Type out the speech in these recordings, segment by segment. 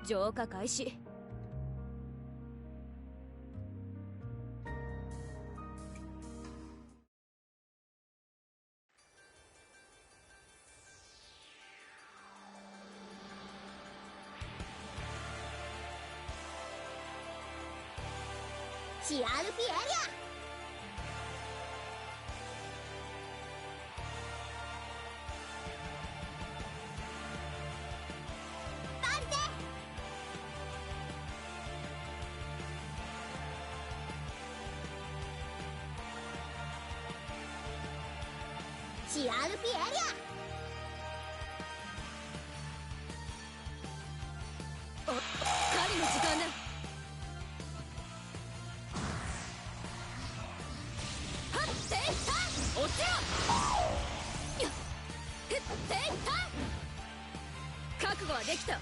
浄化開始。CRP エリア。CRP エリア。お、狩りの時間だ。はっ、センター落ちろ。よっ、ふっ、センター。覚悟はできた。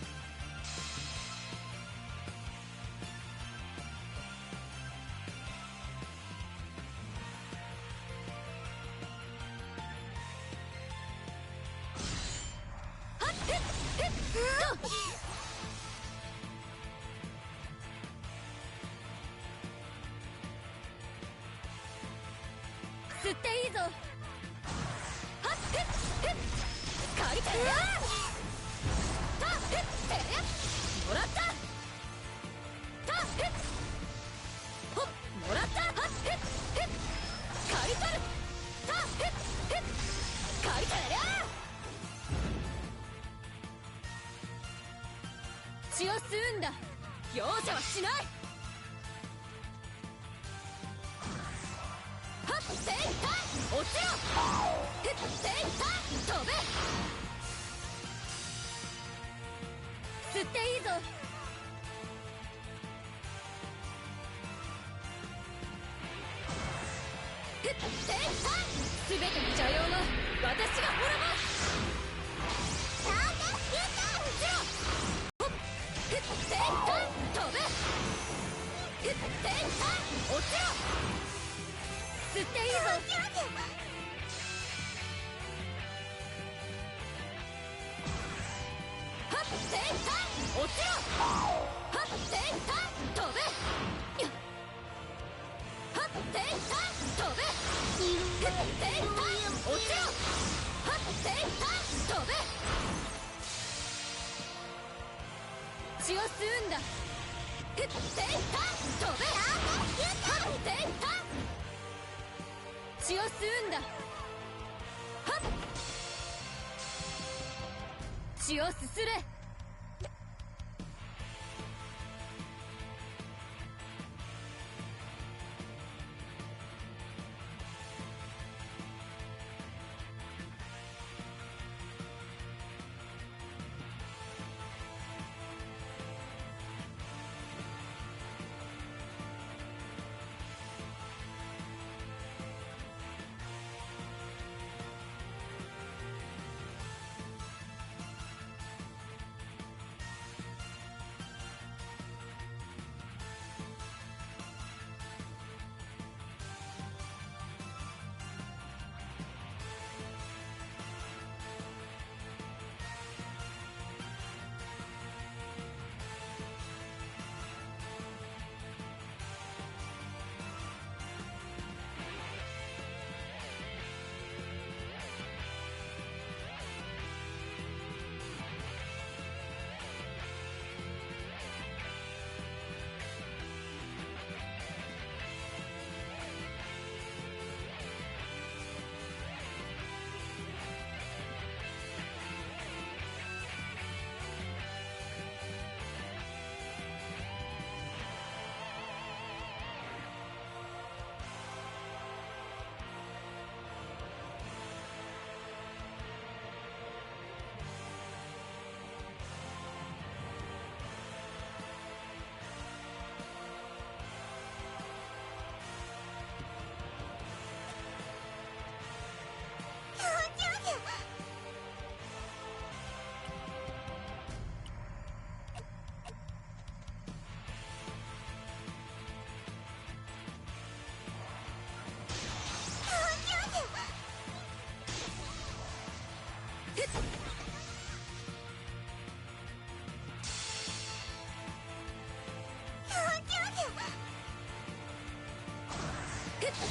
吸っていいぞ。はっ、ふっふっ、借りてるよ。たっ、ふっ、てれもらった。たっ、ふっほっ、もらった。はっ、ふっふっ、借り取る。たっ、ふっふっ、借りてるよ。血を吸うんだ。容赦はしない。はっ、センター落ちろ。ふっ、センター飛べ。吸っていいぞ。ふっ、センター全ての邪妖は私が滅ぼす。サーテンユータ落ちろ。ほっ、ふっ、センター飛べ。ふっ、センター落ちろ。吸っていいぞ。はっ、センター落ちろ。はっ、センター飛べ。よっ、はっ、センター飛べ。ふっ、センター落ちろ。はっ、センター飛べ。血を吸うんだ。ふっ、センター飛べ。はっ、センター血を吸うんだ。はっ、血をすすれ。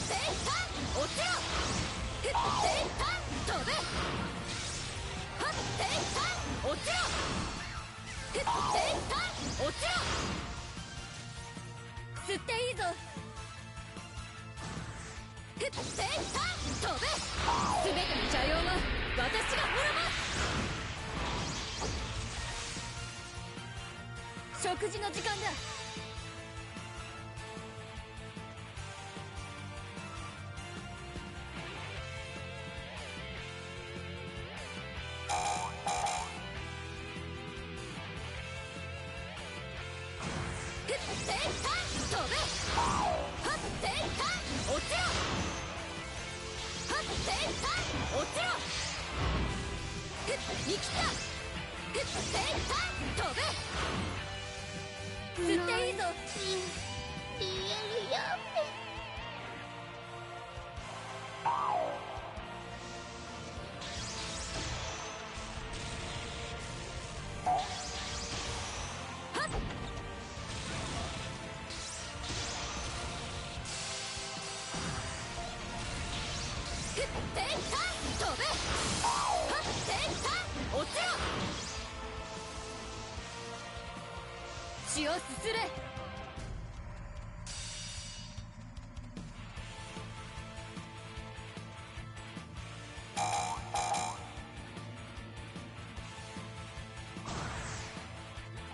転ターン落ちろふっ転ターン飛べはっ転ターン落ちろふっ転ターン落ちろ吸っていいぞふっ転ターン飛べ全ての邪妖は私が滅ぼす食事の時間だ生きたふっ転ターン飛べ吸っていいぞリエルやはっふっ転ターン飛べはっ転ターン落ちろ血をすすれ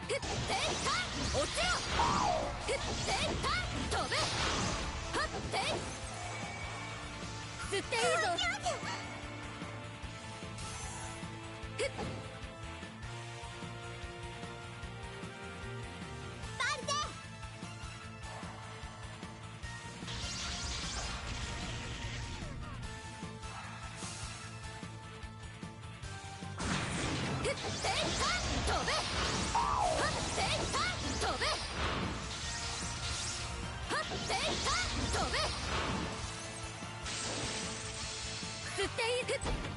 ふっ転ターン落ちろふっ転ターン飛べはっ転吸っていいぞふっふっ転ターン飛べはっ転ターン飛べはっ転ターン飛べ吸っていいふっ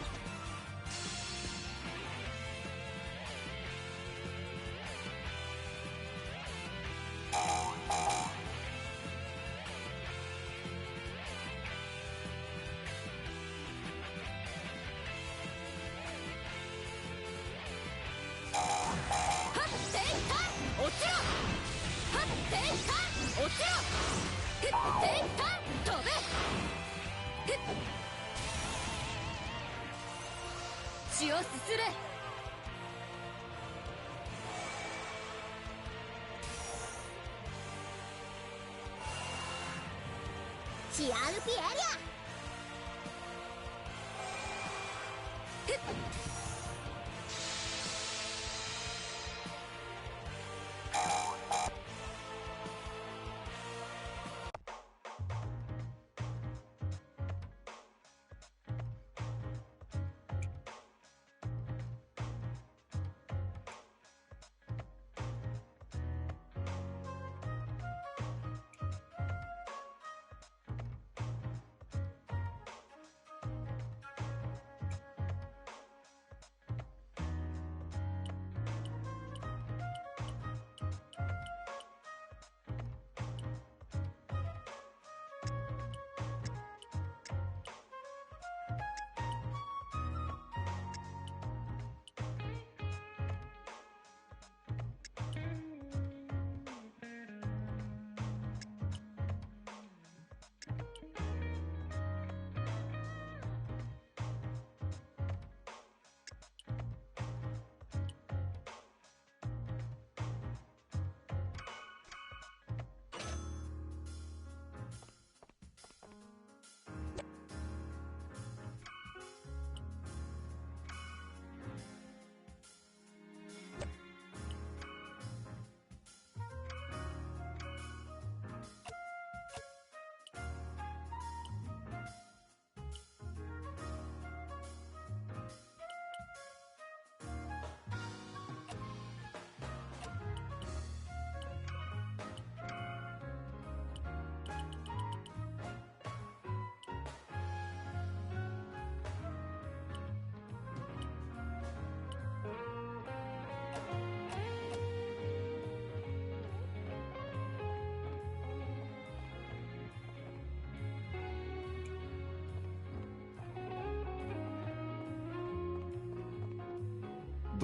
落ちろはっ転ターン落ちろふっ転ターン飛べふっ血をすすれシアルピエリアふっ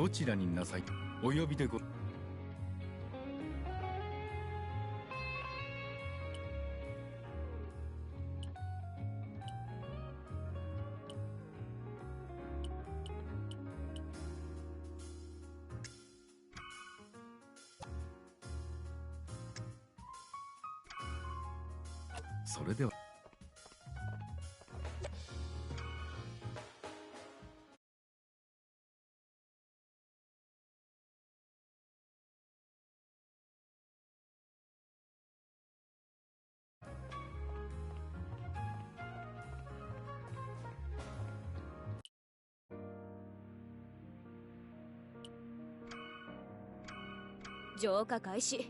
どちらになさい。お呼びでご。それでは。浄化開始。よ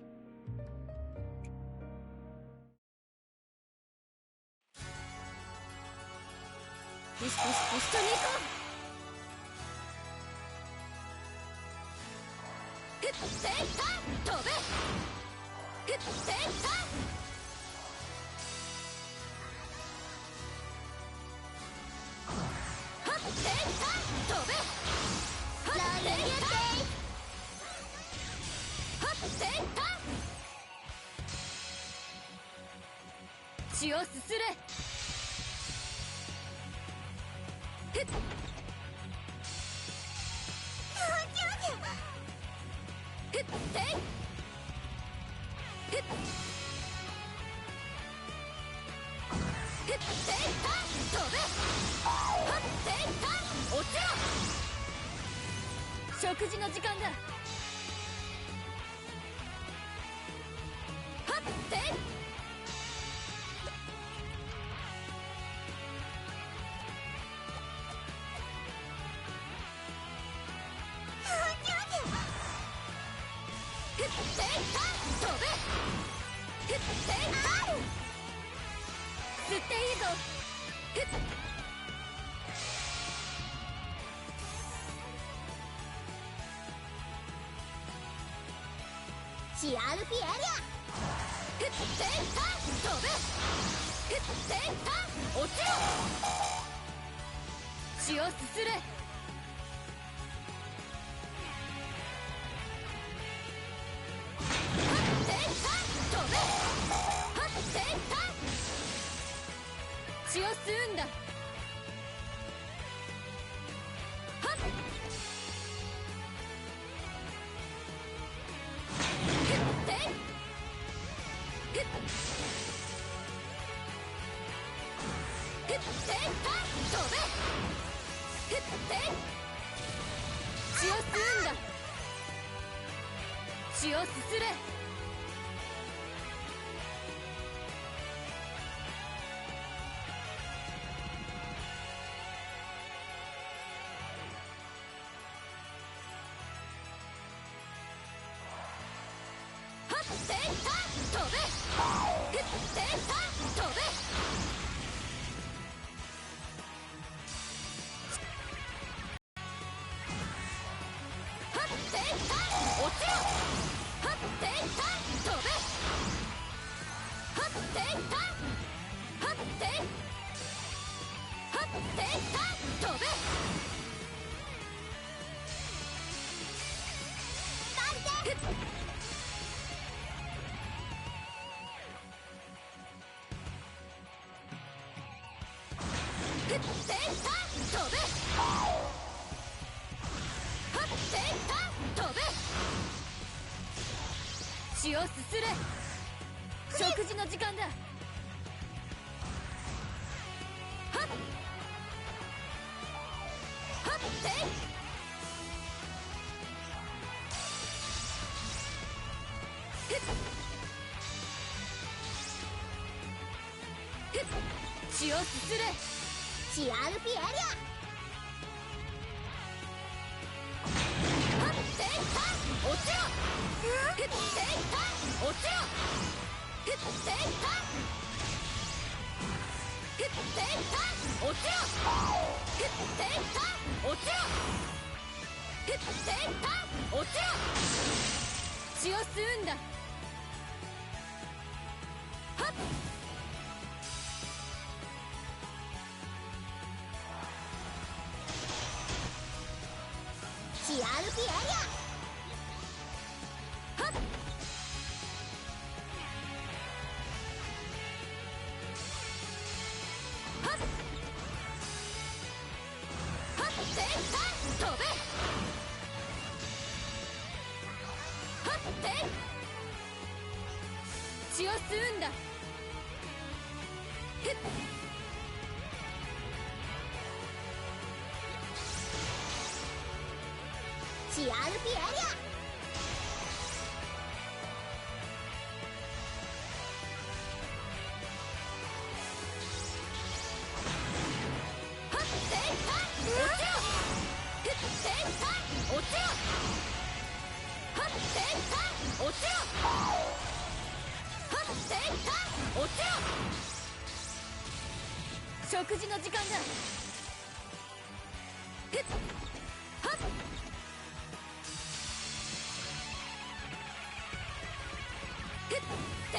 しよし、一緒に行こう。ふっていった飛べ。ふっていったはっていった飛べ。はっていったはっていった血をすすれ。ふっふってふっふっていった飛べ。はっていった落ちろ。食事の時間だ。はってふっていった飛べ。ふっていった吸っていいぞ。ふっCRP エリア。ふっていった飛べ。ふっていった落ちろ。血をすすれ。はっていった飛べ。はっていった血を吸うんだ。はっふってふっふっていった飛べ。ふって血を吸うんだ。血をすすれ。はっていった飛べ。ふっていった飛べ。はっていった落ちろ。はっていった飛べ。はっていったはってはっていった飛べ。ふっふっていった飛べ。はっていった飛べ。血をすすれ。食事の時間だ。はっはってふっふっ血をすすれ。CRP エリア。はっていった落ちろ。ふっていった落ちろ。ふっていったふっていった落ちろ。ふっていった落ちろ。ふっていった落ちろ。血を吸うんだ。はっCRP エリ血を吸うんだ。ふっチアルピエリア。食事の時間だ。ふっはっふって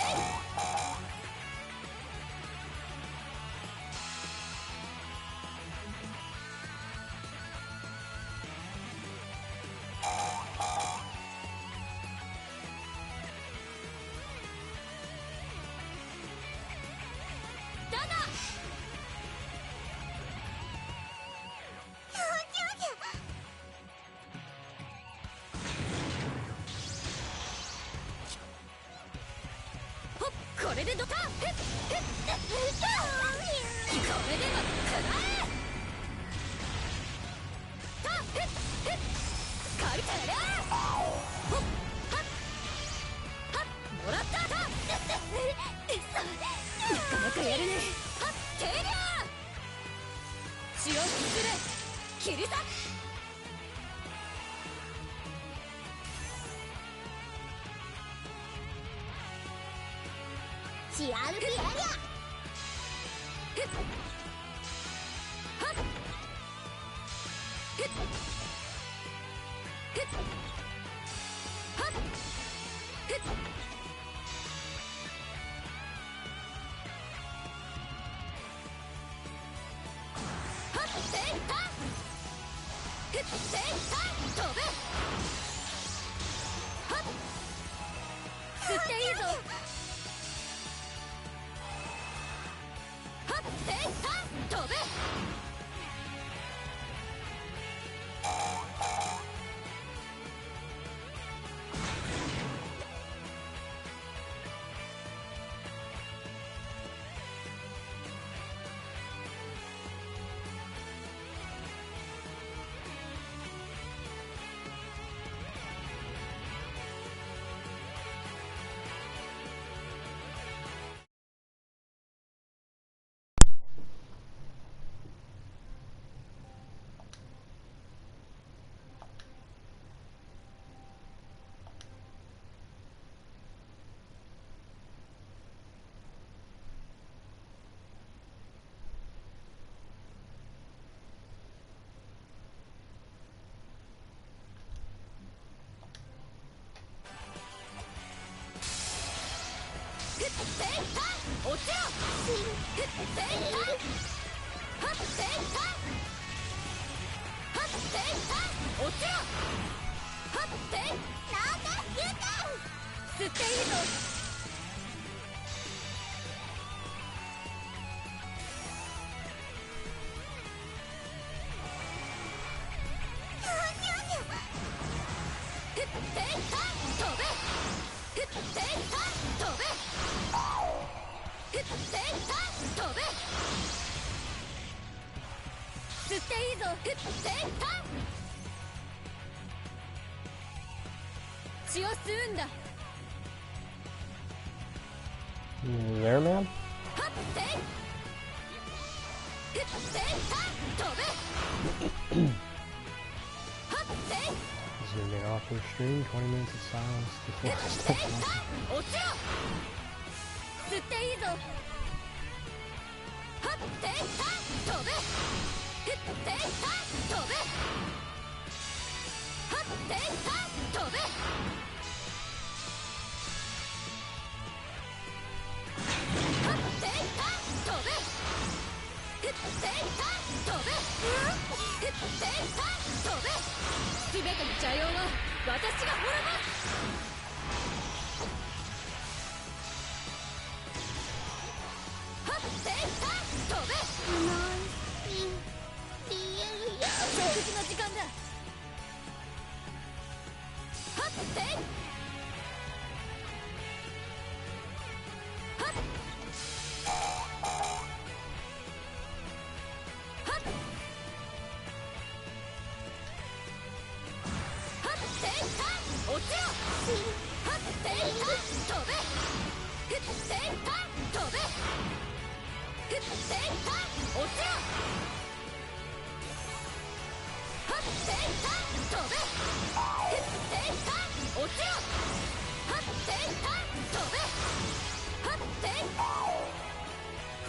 これでドタン。これでも食らえ。借りてりゃほっはっはっもらった。なかなかやるね。はってりゃ血をする切り裂く。チアルピエリア。吸っていいぞ。飛べ。落ちろ。吸っていいぞ。吸っていいぞ。血を吸うんだ。There, man? Zooming off their stream, 20 minutes of silence before I start talking. 吸っていいぞ。すべての邪妖は私が滅ぼす。食事の時間だ。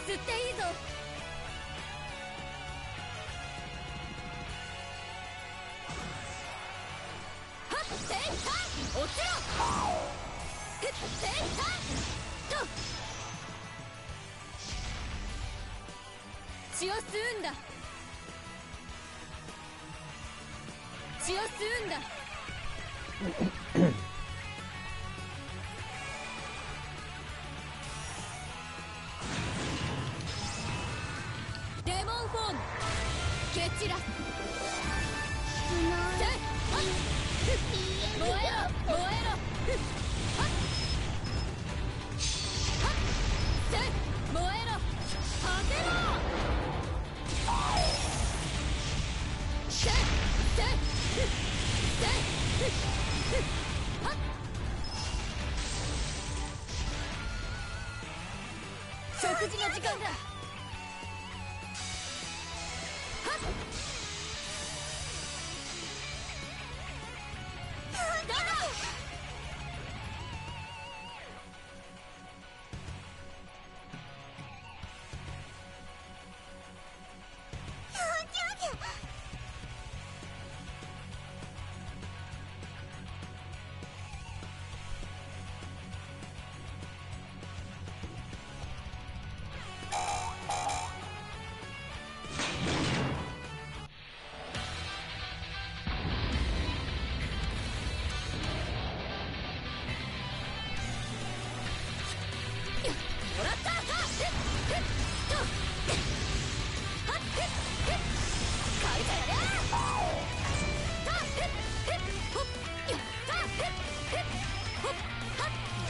吸っていいぞ。落ちろ。血を吸うんだ。血を吸うんだ。デモンフォーム蹴散らす。燃えろ燃えろ。燃えろ果てろ。食事の時間だ。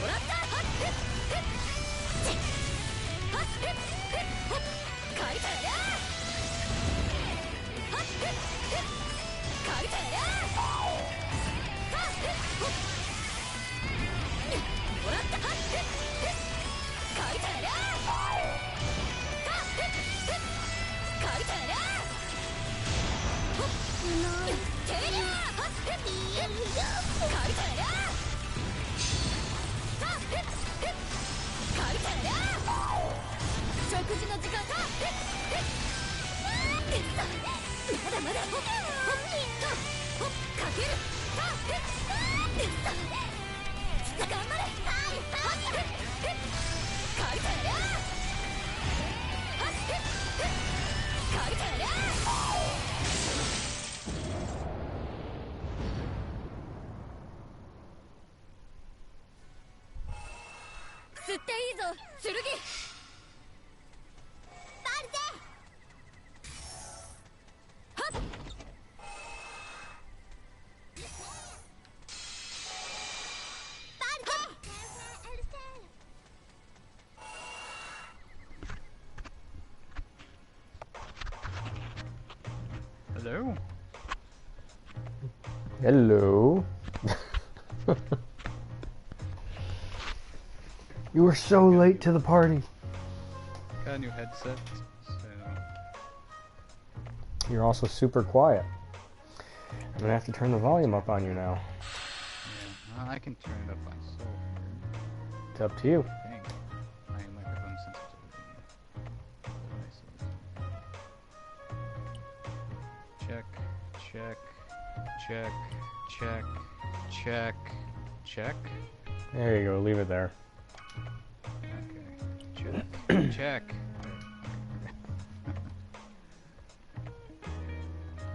もらった。食事の時間だ。まだまだ。かける。頑張れ。吸っていいぞ剣。Hello. Hello. You were so late to the party. Got a new headset, so... You're also super quiet. I'm gonna have to turn the volume up on you now. Yeah, I can turn it up myself. It's up to you. Dang. My microphone sensitivity. Check, check, check, check, check, check. There you go, leave it there. Okay, check, check.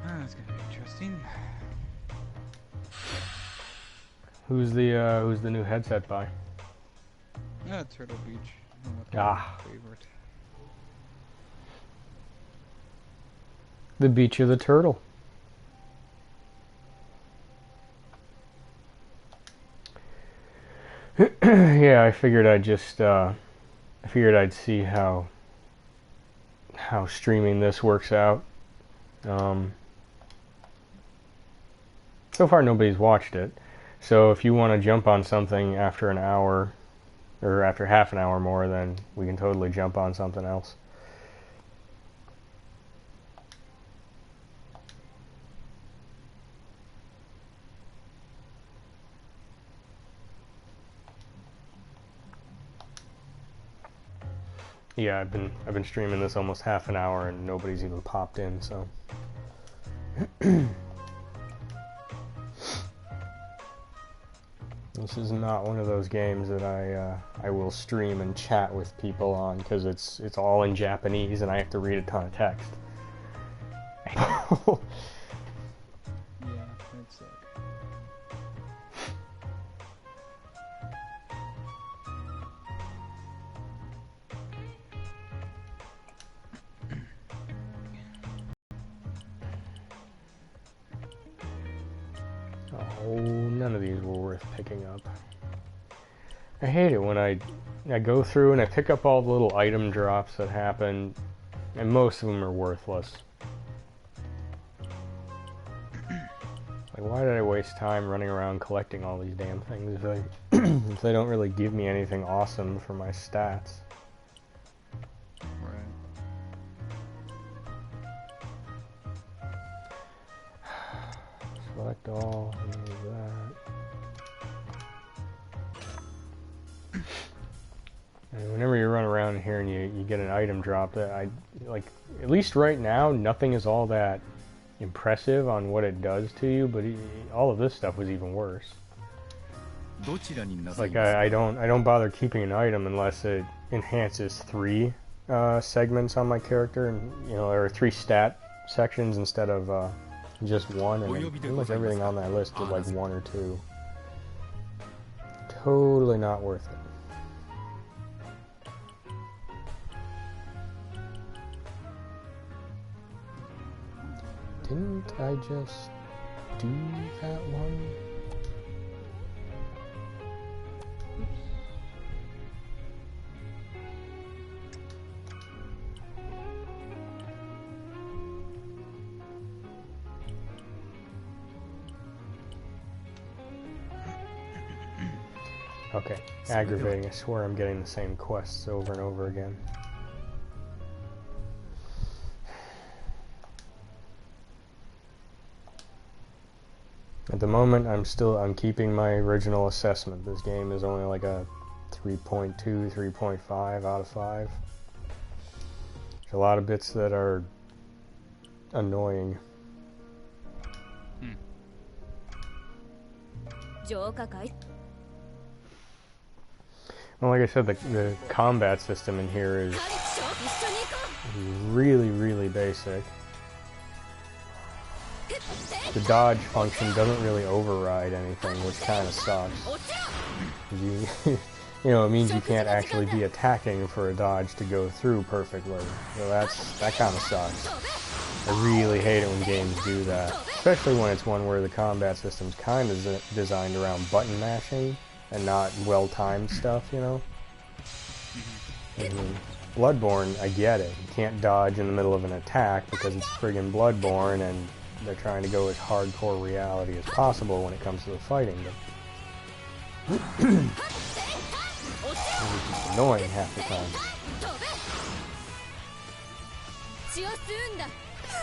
That's gonna be interesting. Who's the new headset by? Turtle Beach. Ah. Favorite. The Beach of the Turtle. Yeah, I figured I'd just I figured I'd see how streaming this works out. So far nobody's watched it, so if you want to jump on something after an hour, or after half an hour more, then we can totally jump on something else. Yeah, I've been streaming this almost half an hour and nobody's even popped in, so this is not one of those games that I will stream and chat with people on, because it's all in Japanese and I have to read a ton of text. Yeah, that sucks. Oh, none of these were worth picking up. I hate it when I go through and I pick up all the little item drops that happen, and most of them are worthless. Like, why did I waste time running around collecting all these damn things if they don't really give me anything awesome for my stats? Right. Select all, and move that. And whenever you run around in here and you get an item drop, that I like, at least right now, nothing is all that impressive on what it does to you, but all of this stuff was even worse. Like, I don't bother keeping an item unless it enhances 3 segments on my character, and or 3 stat sections instead of just 1, and pretty much everything on that list did like 1 or 2. Totally not worth it. Didn't I just do that one? Okay, aggravating. I swear I'm getting the same quests over and over again. At the moment, I'm keeping my original assessment. This game is only like a 3.2, 3.5 out of 5. There's a lot of bits that are annoying. Well, like I said, the combat system in here is really, really basic. The dodge function doesn't really override anything, which kind of sucks. It means you can't actually be attacking for a dodge to go through perfectly. So that kind of sucks. I really hate it when games do that, especially when it's one where the combat system's kind of designed around button mashing and not well-timed stuff, Bloodborne, I get it. You can't dodge in the middle of an attack because it's friggin' Bloodborne, and they're trying to go as hardcore reality as possible when it comes to the fighting, but it's annoying half the time.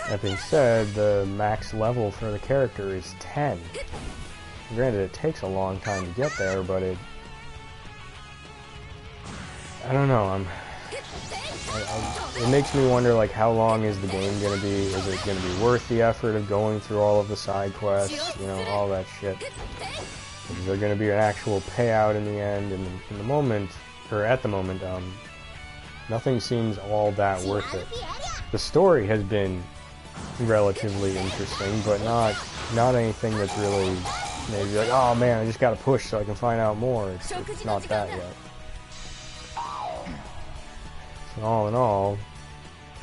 That being said, the max level for the character is 10. Granted, it takes a long time to get there, but I don't know, it makes me wonder, like, how long is the game going to be? Is it going to be worth the effort of going through all of the side quests, all that shit? Is there going to be an actual payout in the end? And at the moment, nothing seems all that worth it. The story has been relatively interesting, but not anything that's really maybe like, oh man, I just got to push so I can find out more. It's not that yet. All in all,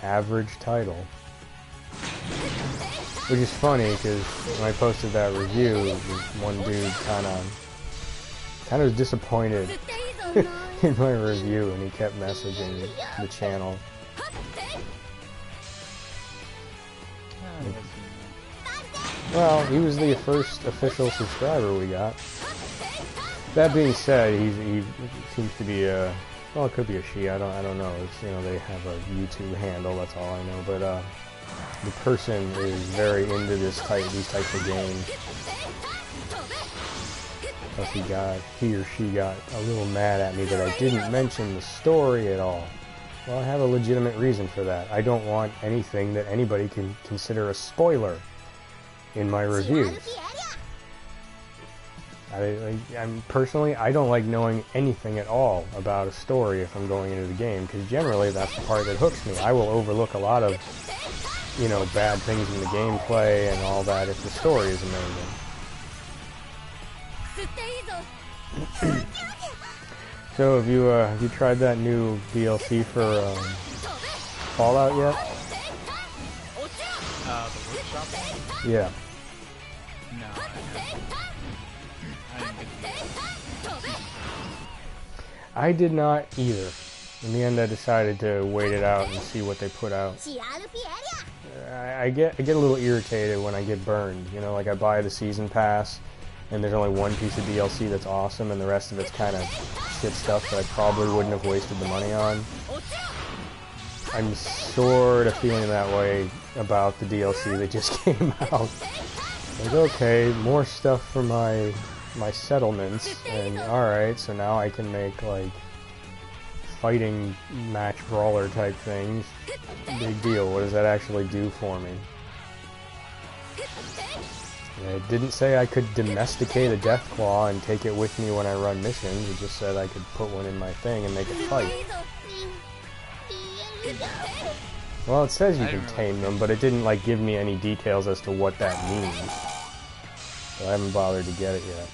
average title. Which is funny, because when I posted that review, one dude kind of was disappointed in my review, and he kept messaging the channel. Well, he was the first official subscriber we got. That being said, he seems to be a, well, it could be a she. I don't know. It's, you know, they have a YouTube handle. That's all I know. But the person is very into these types of games. Plus, he or she got a little mad at me that I didn't mention the story at all. Well, I have a legitimate reason for that. I don't want anything that anybody can consider a spoiler in my reviews. I'm personally, I don't like knowing anything at all about a story if I'm going into the game, because generally that's the part that hooks me. I will overlook a lot of, you know, bad things in the gameplay and all that if the story is amazing. So have you tried that new DLC for Fallout yet? The workshop one? Yeah. No, I didn't get the I did not either. In the end, I decided to wait it out and see what they put out. I get a little irritated when I get burned. You know, like I buy the season pass, and there's only one piece of DLC that's awesome, and the rest of it's kind of shit stuff that I probably wouldn't have wasted the money on. I'm sort of feeling that way about the DLC that just came out. Like, okay, more stuff for my settlements, and alright, so now I can make, like, fighting match brawler type things. Big deal, what does that actually do for me? It didn't say I could domesticate a Deathclaw and take it with me when I run missions. It just said I could put one in my thing and make it fight. Well, it says you can tame them, but it didn't like give me any details as to what that means. So I haven't bothered to get it yet.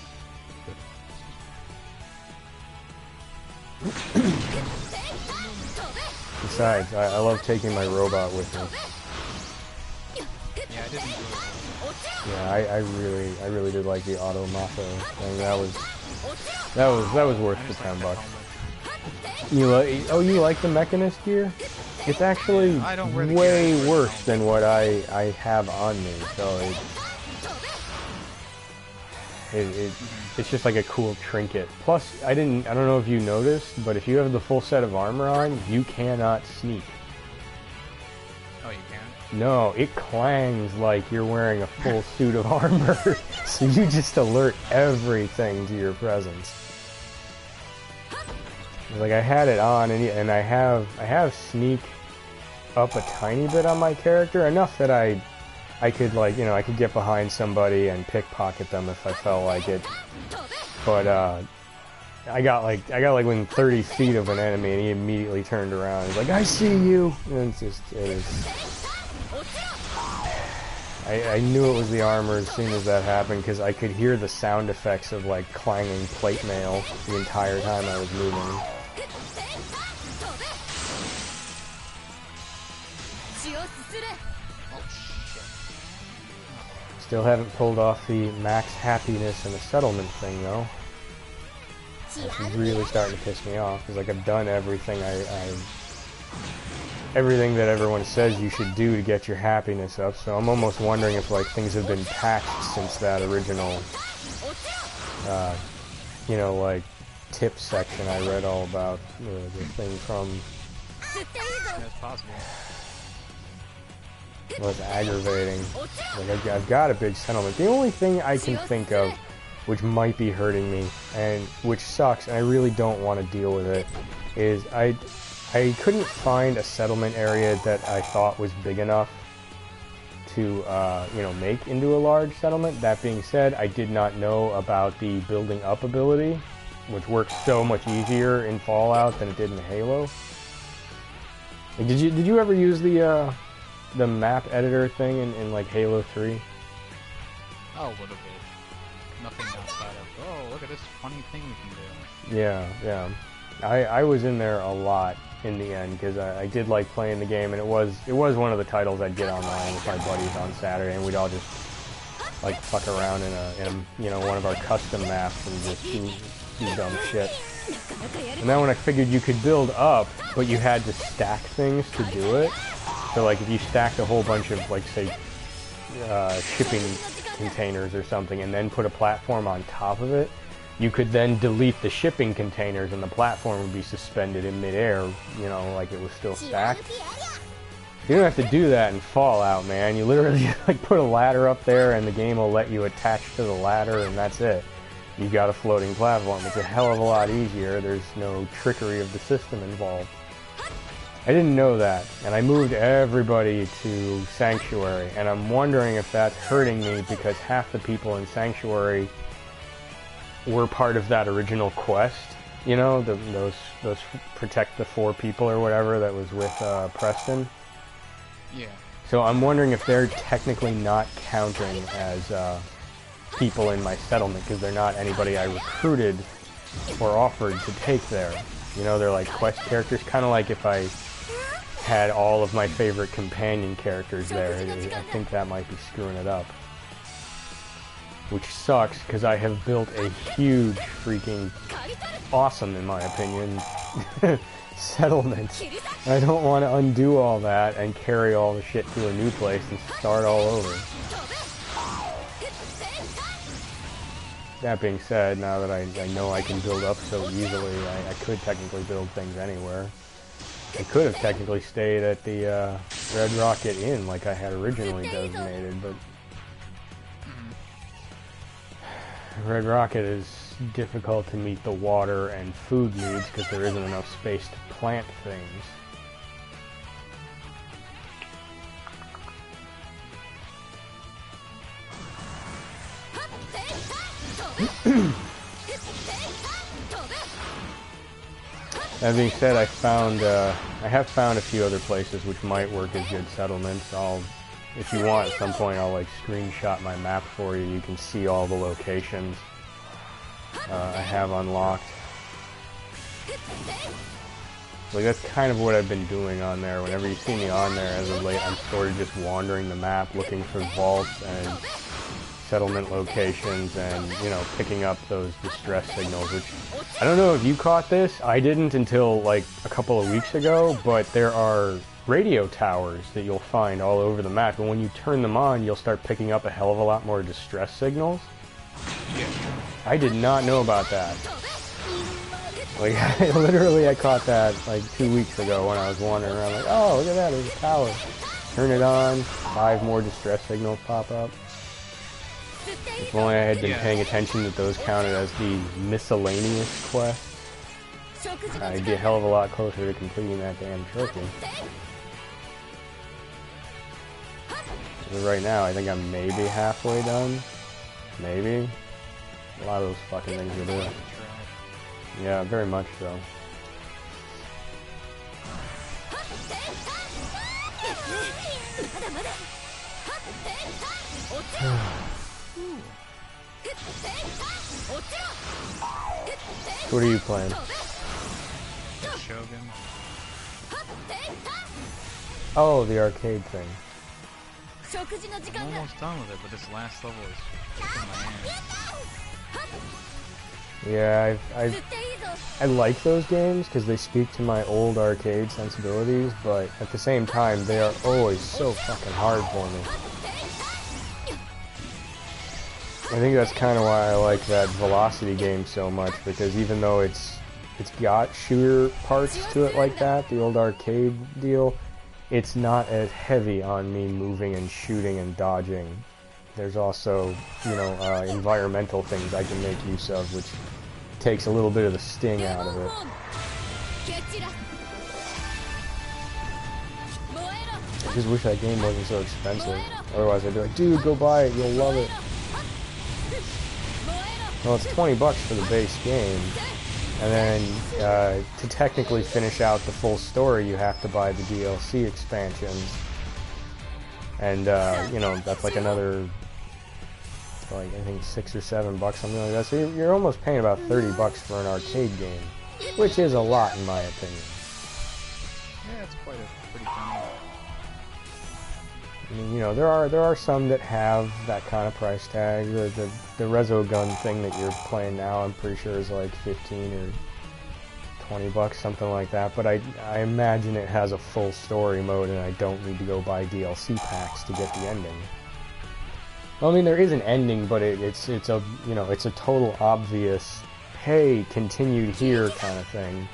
Besides, I love taking my robot with me. Yeah, I didn't do it. Yeah, I really did like the Auto Mafia thing. That was worth the $10. You like the Mechanist gear? It's actually way worse than what I have on me. So it's just like a cool trinket. Plus, I don't know if you noticed, but if you have the full set of armor on, you cannot sneak. Oh, you can? No, it clangs like you're wearing a full suit of armor, so you just alert everything to your presence. Like I had it on, and I have sneak up a tiny bit on my character, enough that I could, like, you know, I could get behind somebody and pickpocket them if I felt like it. But I got like within 30 feet of an enemy, and he immediately turned around. He's like, "I see you," and I knew it was the armor as soon as that happened, because I could hear the sound effects of like clanging plate mail the entire time I was moving. Still haven't pulled off the max happiness in a settlement thing though. It's really starting to piss me off, because like I've done everything everything that everyone says you should do to get your happiness up, so I'm almost wondering if like things have been patched since that original you know, like tip section I read all about, the thing from. That's possible. Well, it's aggravating. Like I've got a big settlement. The only thing I can think of which might be hurting me, and which sucks, and I really don't want to deal with it, is I couldn't find a settlement area that I thought was big enough to you know, make into a large settlement. That being said, I did not know about the building up ability, which works so much easier in Fallout than it did in Halo. Like, did you ever use the map editor thing in like Halo 3? Oh, a little bit. Nothing outside of, oh, look at this funny thing we can do. Yeah. I was in there a lot in the end, because I did like playing the game, and it was one of the titles I'd get online with my buddies on Saturday, and we'd all just like fuck around in a you know, one of our custom maps and just do dumb shit. And then when I figured you could build up, but you had to stack things to do it. So like if you stacked a whole bunch of like say shipping containers or something and then put a platform on top of it, you could then delete the shipping containers and the platform would be suspended in midair, you know, like it was still stacked. You don't have to do that in Fallout, man. You literally like put a ladder up there and the game will let you attach to the ladder and that's it. You've got a floating platform. It's a hell of a lot easier. There's no trickery of the system involved. I didn't know that, and I moved everybody to Sanctuary, and I'm wondering if that's hurting me because half the people in Sanctuary were part of that original quest. You know, those protect the 4 people or whatever that was with Preston. Yeah. So I'm wondering if they're technically not counting as people in my settlement because they're not anybody I recruited or offered to take there. You know, they're like quest characters, kind of like if I had all of my favorite companion characters there. I think that might be screwing it up. Which sucks because I have built a huge freaking awesome, in my opinion, settlement. I don't want to undo all that and carry all the shit to a new place and start all over. That being said, now that I know I can build up so easily, I could technically build things anywhere. I could have technically stayed at the Red Rocket Inn like I had originally designated, but Red Rocket is difficult to meet the water and food needs because there isn't enough space to plant things. That being said, I have found a few other places which might work as good settlements. If you want, at some point, I'll like screenshot my map for you. You can see all the locations I have unlocked. Like that's kind of what I've been doing on there. Whenever you see me on there as of late, I'm sort of just wandering the map, looking for vaults and settlement locations and, you know, picking up those distress signals, which I don't know if you caught this. I didn't until like a couple of weeks ago, but there are radio towers that you'll find all over the map, and when you turn them on, you'll start picking up a hell of a lot more distress signals. I did not know about that. Like, I caught that like 2 weeks ago when I was wandering around like, oh, look at that, there's a tower. Turn it on, 5 more distress signals pop up. If only I had been paying attention that those counted as the miscellaneous quests, I'd be a hell of a lot closer to completing that damn trophy. But right now, I think I'm maybe halfway done. Maybe. A lot of those fucking things to do. Yeah, very much so. What are you playing? Shogun. Oh, the arcade thing. I'm almost done with it, but this last level is kicking my ass. Yeah, I like those games because they speak to my old arcade sensibilities, but at the same time, they are always so fucking hard for me. I think that's kind of why I like that Velocity game so much, because even though it's got shooter parts to it like that, the old arcade deal, it's not as heavy on me moving and shooting and dodging. There's also, you know, environmental things I can make use of, which takes a little bit of the sting out of it. I just wish that game wasn't so expensive. Otherwise I'd be like, dude, go buy it, you'll love it. Well, it's $20 for the base game, and then to technically finish out the full story, you have to buy the DLC expansions, and you know, that's like another, like I think $6 or $7, something like that. So you're almost paying about $30 for an arcade game, which is a lot in my opinion. Yeah, it's quite a pretty fun. I mean, you know, there are some that have that kind of price tag. The Resogun thing that you're playing now, I'm pretty sure is like $15 or $20, something like that. But I imagine it has a full story mode, and I don't need to go buy DLC packs to get the ending. Well, I mean, there is an ending, but it's a, you know, it's a total obvious, hey, continued here kind of thing.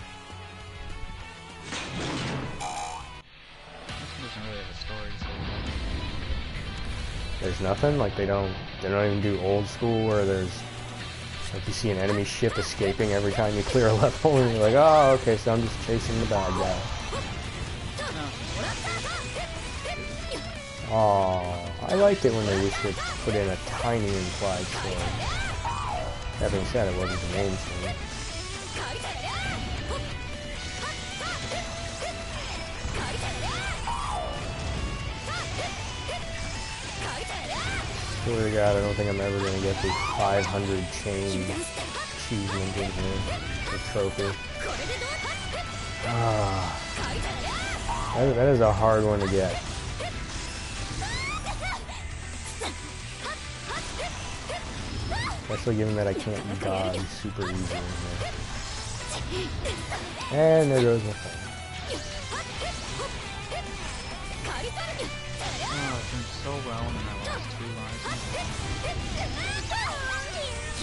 There's nothing, like they don't even do old school where there's, like, you see an enemy ship escaping every time you clear a level and you're like, oh, okay, so I'm just chasing the bad guy. Oh, I liked it when they used to put in a tiny implied story. That being said, it wasn't the main thing. Swear to God, I don't think I'm ever going to get the 500 chain achievement in here, the trophy. Ah, that is a hard one to get. Especially given that I can't dodge super easy in here. And there goes my phone. Oh, it's been so well in my last 2 rises.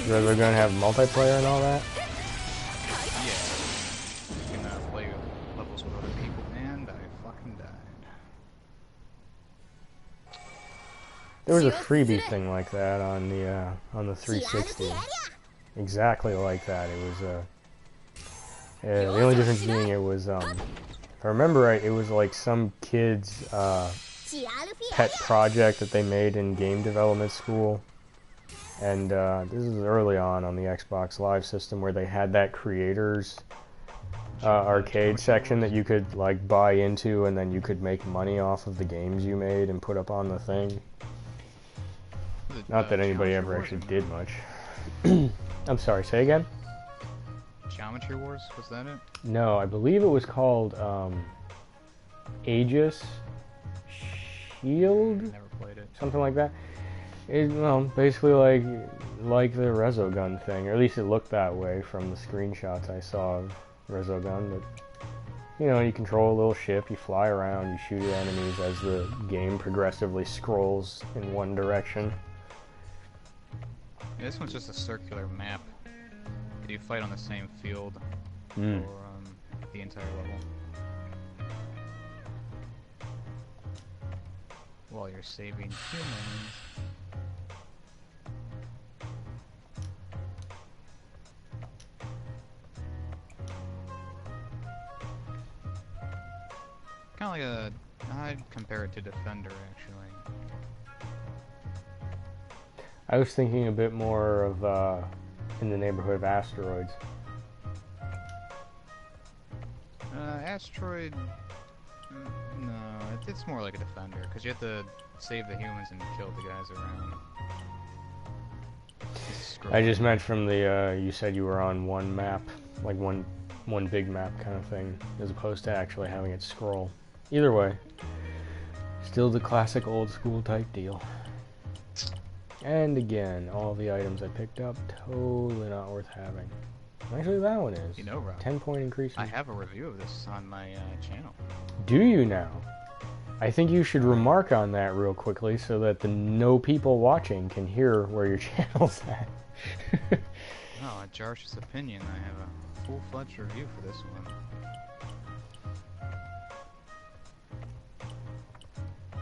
They're gonna have multiplayer and all that? Yeah. You can play levels with other people, and I fucking died. There was a freebie thing like that on the 360. Exactly like that. It was the only difference being it was if I remember right, it was like some kid's pet project that they made in game development school. And this is early on the Xbox Live system where they had that creators arcade section that you could like buy into, and then you could make money off of the games you made and put up on the thing. Not that anybody ever actually did much. I'm sorry, say again? Geometry Wars, was that it? No, I believe it was called Aegis Shield? Never played it. Something like that. Well, basically like the Resogun thing, or at least it looked that way from the screenshots I saw of Resogun. But you know, you control a little ship, you fly around, you shoot at enemies as the game progressively scrolls in one direction. Yeah, this one's just a circular map. You fight on the same field for the entire level. While you're saving humans. Kind of like a... I'd compare it to Defender, actually. I was thinking a bit more of in the neighborhood of Asteroids. Asteroid... No, it's more like a Defender, because you have to save the humans and kill the guys around. I just meant from the, you said you were on one map, like one big map kind of thing, as opposed to actually having it scroll. Either way, still the classic old school type deal. And again, all the items I picked up, totally not worth having. Actually, that one is. You know, Rob, 10-point increase. I have a review of this on my channel. Do you now? I think you should remark on that real quickly so that the no people watching can hear where your channel's at. Oh, Jarsh's opinion. I have a full-fledged review for this one.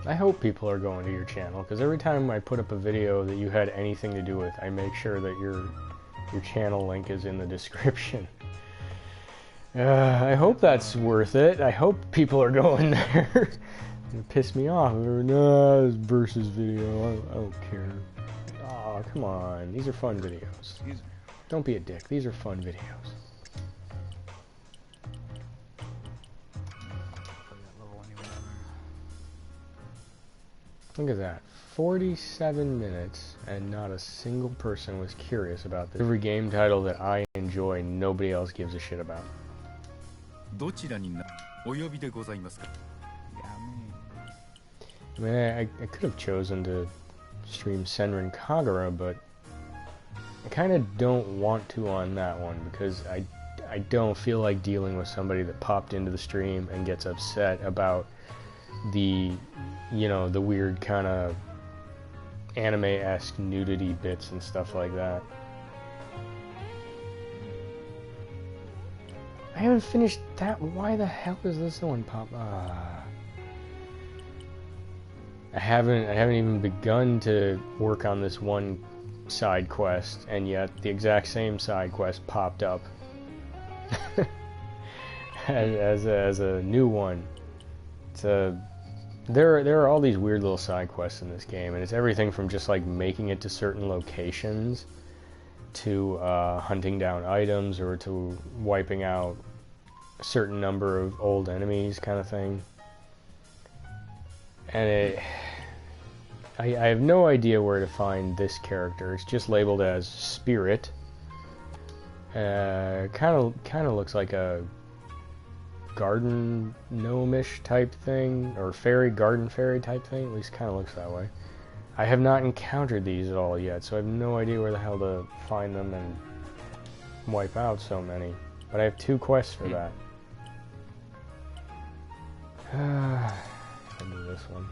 I hope people are going to your channel, because every time I put up a video that you had anything to do with, I make sure that your channel link is in the description. I hope that's worth it. I hope people are going there. It pissed me off. No, this versus video. I don't care. Aw, come on. These are fun videos. Don't be a dick. These are fun videos. Look at that. 47 minutes, and not a single person was curious about this. Every game title that I enjoy, nobody else gives a shit about. I mean, I could have chosen to stream Senran Kagura, but I kind of don't want to on that one, because I I don't feel like dealing with somebody that popped into the stream and gets upset about the, you know, the weird kind of anime-esque nudity bits and stuff like that. I haven't finished that. Why the hell is this one pop? I haven't even begun to work on this one side quest, and yet the exact same side quest popped up as a new one. It's there are all these weird little side quests in this game, and it's everything from just like making it to certain locations to hunting down items or to wiping out a certain number of old enemies, kind of thing. And I have no idea where to find this character. It's just labeled as Spirit. Kind of looks like a garden gnome-ish type thing, or garden fairy type thing. At least kind of looks that way. I have not encountered these at all yet, so I have no idea where the hell to find them and wipe out so many. But I have 2 quests for that. I'll do this one.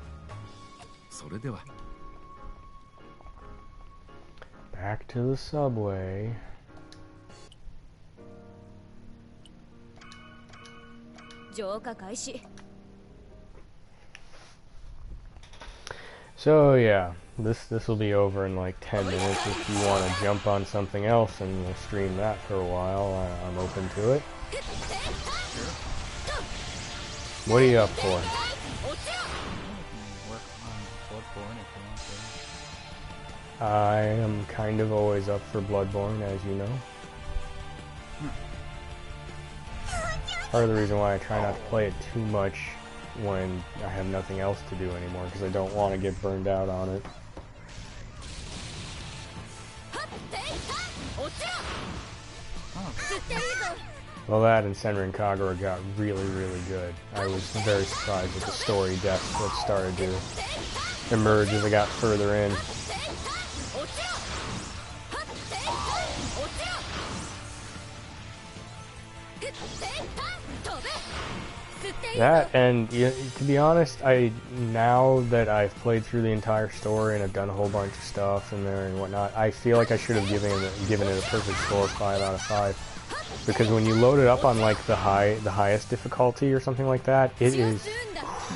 それでは Back to the subway. So yeah, this will be over in like 10 minutes. If you want to jump on something else and we'll stream that for a while, I'm open to it. What are you up for? I am kind of always up for Bloodborne, as you know. Part of the reason why I try not to play it too much when I have nothing else to do anymore, because I don't want to get burned out on it. Well, that and Senran Kagura got really, really good. I was very surprised at the story depth that started to emerge as I got further in. That, and to be honest, now that I've played through the entire story and I've done a whole bunch of stuff in there and whatnot, I feel like I should have given it a perfect score, 5 out of 5. Because when you load it up on like the highest difficulty or something like that, it is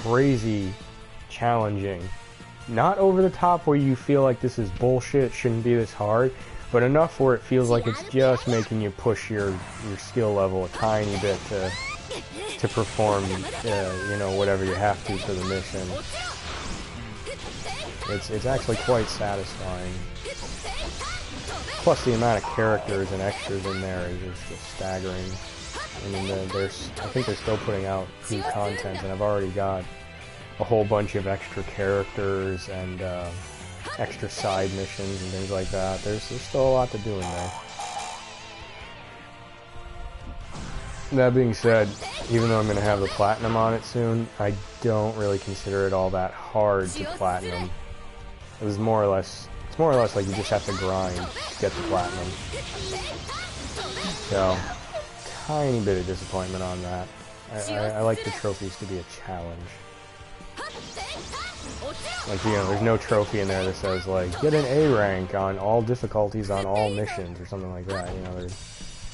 crazy challenging. Not over the top where you feel like this is bullshit, it shouldn't be this hard, but enough where it feels like it's just making you push your skill level a tiny bit to perform, you know, whatever you have to for the mission. It's actually quite satisfying. Plus the amount of characters and extras in there is just staggering. I mean, I think they're still putting out new content, and I've already got a whole bunch of extra characters and extra side missions and things like that. There's still a lot to do in there. That being said, even though I'm going to have the platinum on it soon, I don't really consider it all that hard to platinum. It was more or less, it's more or less like you just have to grind to get the platinum. So, tiny bit of disappointment on that. I like the trophies to be a challenge. Like, you know, there's no trophy in there that says, like, get an A rank on all difficulties on all missions or something like that. You know,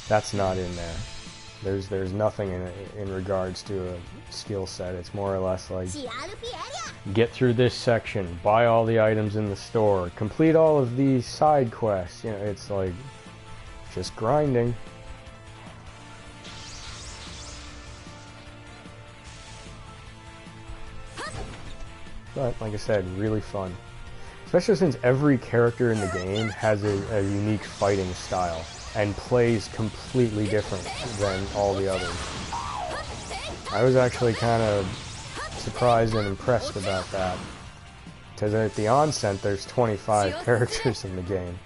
that's not in there. There's nothing in regards to a skill set. It's more or less like, get through this section, buy all the items in the store, complete all of these side quests. You know, it's like just grinding. But like I said, really fun. Especially since every character in the game has a unique fighting style and plays completely different than all the others. I was actually kind of surprised and impressed about that. Because at the onset, there's 25 characters in the game,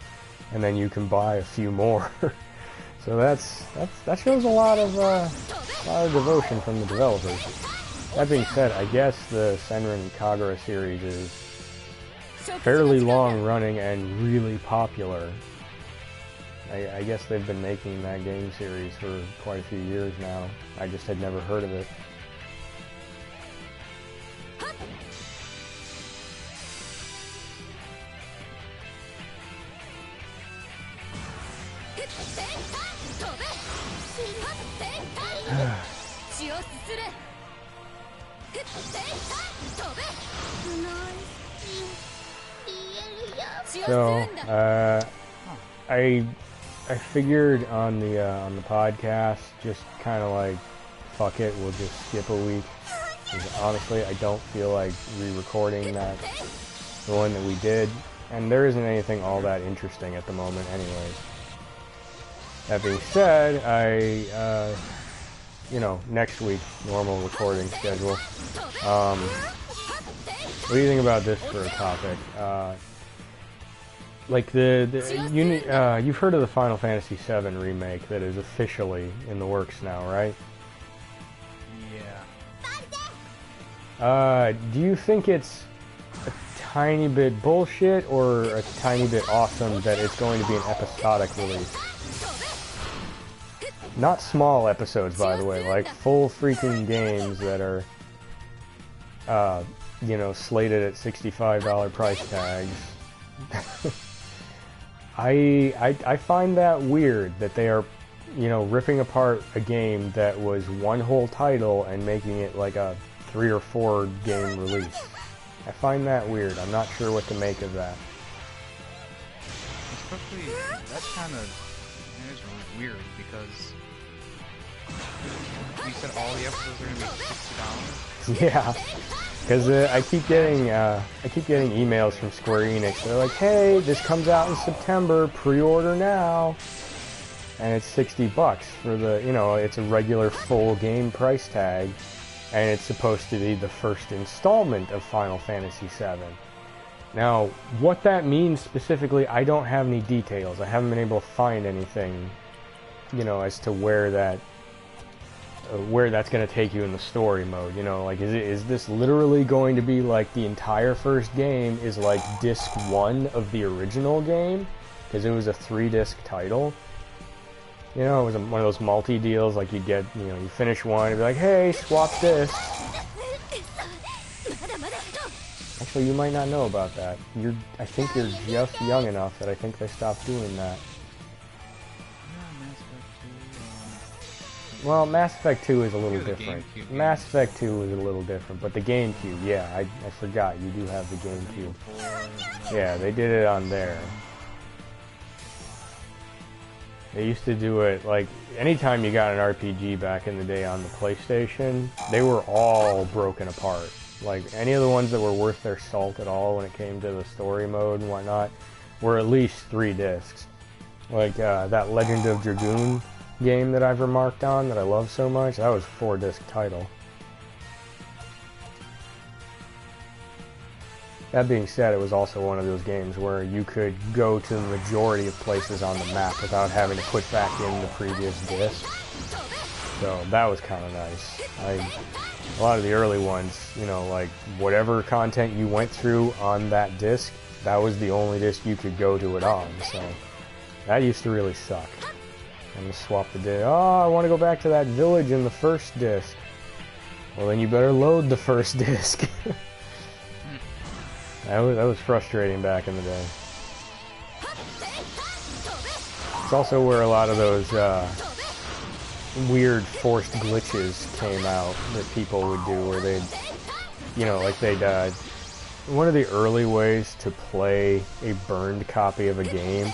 and then you can buy a few more. So that shows a lot of devotion from the developers. That being said, I guess the Senran Kagura series is fairly long running and really popular. I guess they've been making that game series for quite a few years now. I just had never heard of it. So, I figured on the podcast, just kind of like, fuck it, we'll just skip a week. Because honestly, I don't feel like re-recording the one that we did, and there isn't anything all that interesting at the moment anyways. That being said, next week, normal recording schedule. What do you think about this for a topic? Like you've heard of the Final Fantasy VII remake that is officially in the works now, right? Yeah. Do you think it's a tiny bit bullshit or a tiny bit awesome that it's going to be an episodic release? Not small episodes, by the way, like full freaking games that are, slated at $65 price tags. I find that weird that they are, ripping apart a game that was one whole title and making it like a 3 or 4 game release. I find that weird. I'm not sure what to make of that. Especially, that's kind of, it's weird because you said all the episodes are going to be $60. Yeah. Because I keep getting emails from Square Enix. They're like, "Hey, this comes out in September. Pre-order now." And it's $60 for the, it's a regular full game price tag, and it's supposed to be the first installment of Final Fantasy VII. Now, what that means specifically, I don't have any details. I haven't been able to find anything, as to where that's going to take you in the story mode, like is this literally going to be like the entire first game is like disc 1 of the original game, because it was a 3-disc title, it was one of those multi-deals, like you get, you finish one and be like, hey, swap discs. Actually, you might not know about that. I think you're just young enough that I think they stopped doing that. Well, Mass Effect 2 is a little different. Mass Effect 2 is a little different, but the GameCube, yeah, I forgot, you do have the GameCube. Yeah, they did it on there. They used to do it, like, anytime you got an RPG back in the day on the PlayStation, they were all broken apart. Like, any of the ones that were worth their salt at all when it came to the story mode and whatnot, were at least 3 discs. Like, that Legend of Dragoon game that I've remarked on that I love so much, that was a 4-disc title. That being said, it was also one of those games where you could go to the majority of places on the map without having to put back in the previous disc. So that was kind of nice. A lot of the early ones, like whatever content you went through on that disc, that was the only disc you could go to it on. So that used to really suck. I'm gonna swap the disc. Oh, I want to go back to that village in the first disc. Well, then you better load the first disc. That was frustrating back in the day. It's also where a lot of those weird forced glitches came out that people would do, where they'd, one of the early ways to play a burned copy of a game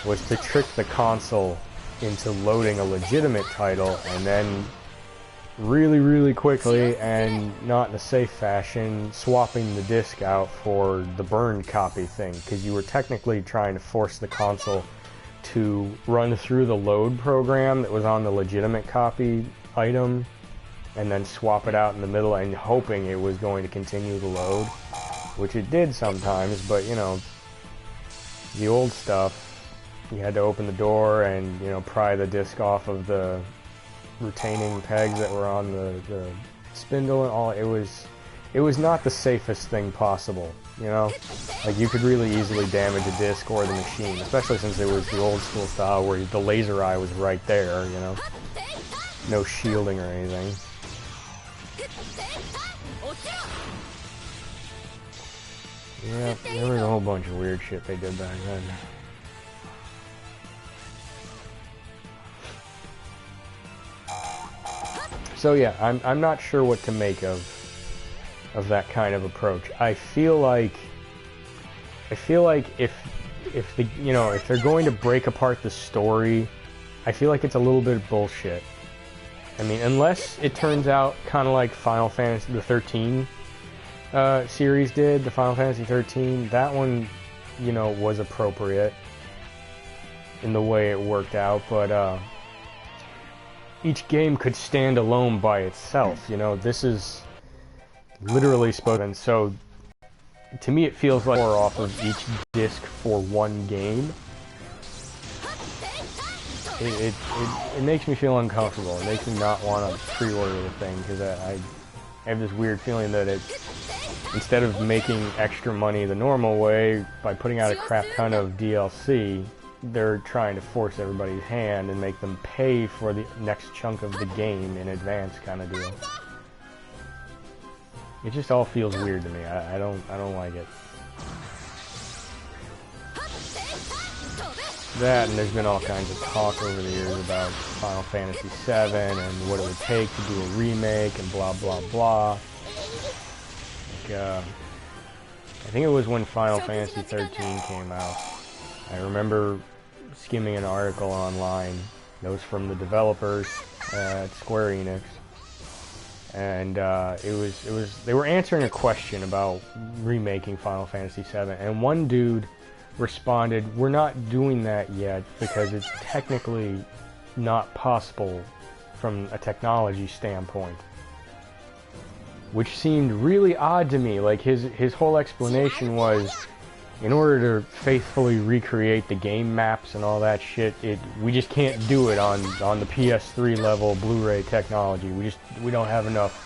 was to trick the console into loading a legitimate title and then really, really quickly and not in a safe fashion swapping the disc out for the burned copy thing, because you were technically trying to force the console to run through the load program that was on the legitimate copy item and then swap it out in the middle and hoping it was going to continue to load, which it did sometimes, but the old stuff, you had to open the door and, pry the disc off of the retaining pegs that were on the spindle and all. It it was not the safest thing possible, you know? Like, you could really easily damage a disc or the machine, especially since it was the old school style where the laser eye was right there, you know? No shielding or anything. Yeah, there was a whole bunch of weird shit they did back then. So yeah, I'm not sure what to make of that kind of approach. I feel like if the if they're going to break apart the story, I feel like it's a little bit of bullshit. I mean, unless it turns out kind of like Final Fantasy the 13 series did, the Final Fantasy 13, that one, you know, was appropriate in the way it worked out, but each game could stand alone by itself, you know. This is literally spoken, so to me it feels like more off of each disc for one game. It makes me feel uncomfortable. It makes me not want to pre-order the thing, because I have this weird feeling that it, instead of making extra money the normal way by putting out a crap ton of DLC, they're trying to force everybody's hand and make them pay for the next chunk of the game in advance, kind of deal. It just all feels weird to me. I don't like it. That, and there's been all kinds of talk over the years about Final Fantasy VII and what it would take to do a remake and blah blah blah. Like, I think it was when Final Fantasy 13 came out. I remember skimming an article online that was from the developers at Square Enix, and they were answering a question about remaking Final Fantasy VII, and one dude responded, "We're not doing that yet because it's technically not possible from a technology standpoint," which seemed really odd to me. Like, his whole explanation was, in order to faithfully recreate the game maps and all that shit, we just can't do it on the PS3 level Blu-ray technology. We don't have enough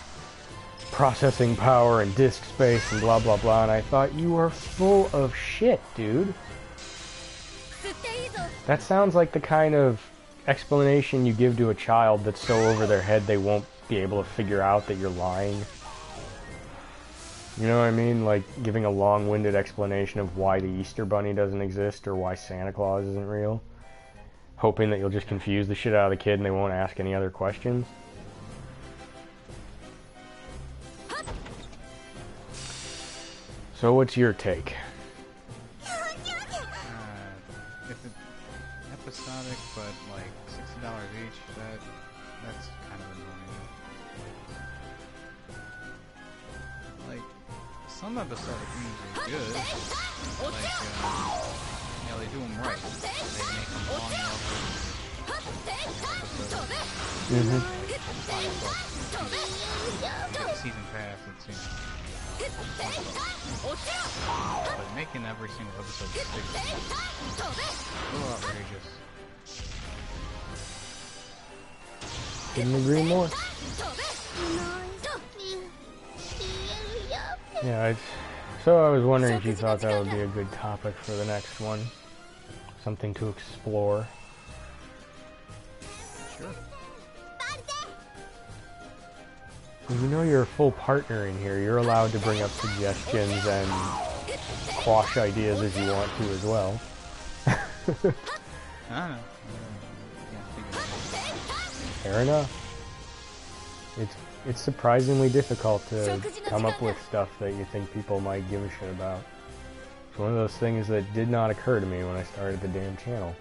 processing power and disk space and blah blah blah. And I thought, you are full of shit, dude. That sounds like the kind of explanation you give to a child that's so over their head they won't be able to figure out that you're lying. You know what I mean? Like giving a long-winded explanation of why the Easter Bunny doesn't exist or why Santa Claus isn't real, hoping that you'll just confuse the shit out of the kid and they won't ask any other questions. So what's your take? If it's episodic, but like $60 each, that's kind of annoying. Like, some episodic games are good. Like, they do them right. They make them long enough. Mm-hmm. You get a season pass, it's, you know, but making every single episode 60 is a little outrageous. Couldn't agree more. Yeah, so I was wondering if you thought that would be a good topic for the next one. Something to explore. Sure. You know you're a full partner in here. You're allowed to bring up suggestions and quash ideas as you want to as well. I don't know. Fair enough. It's surprisingly difficult to come up with stuff that you think people might give a shit about. It's one of those things that did not occur to me when I started the damn channel.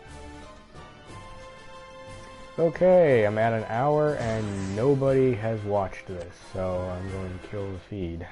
Okay, I'm at an hour and nobody has watched this, so I'm going to kill the feed.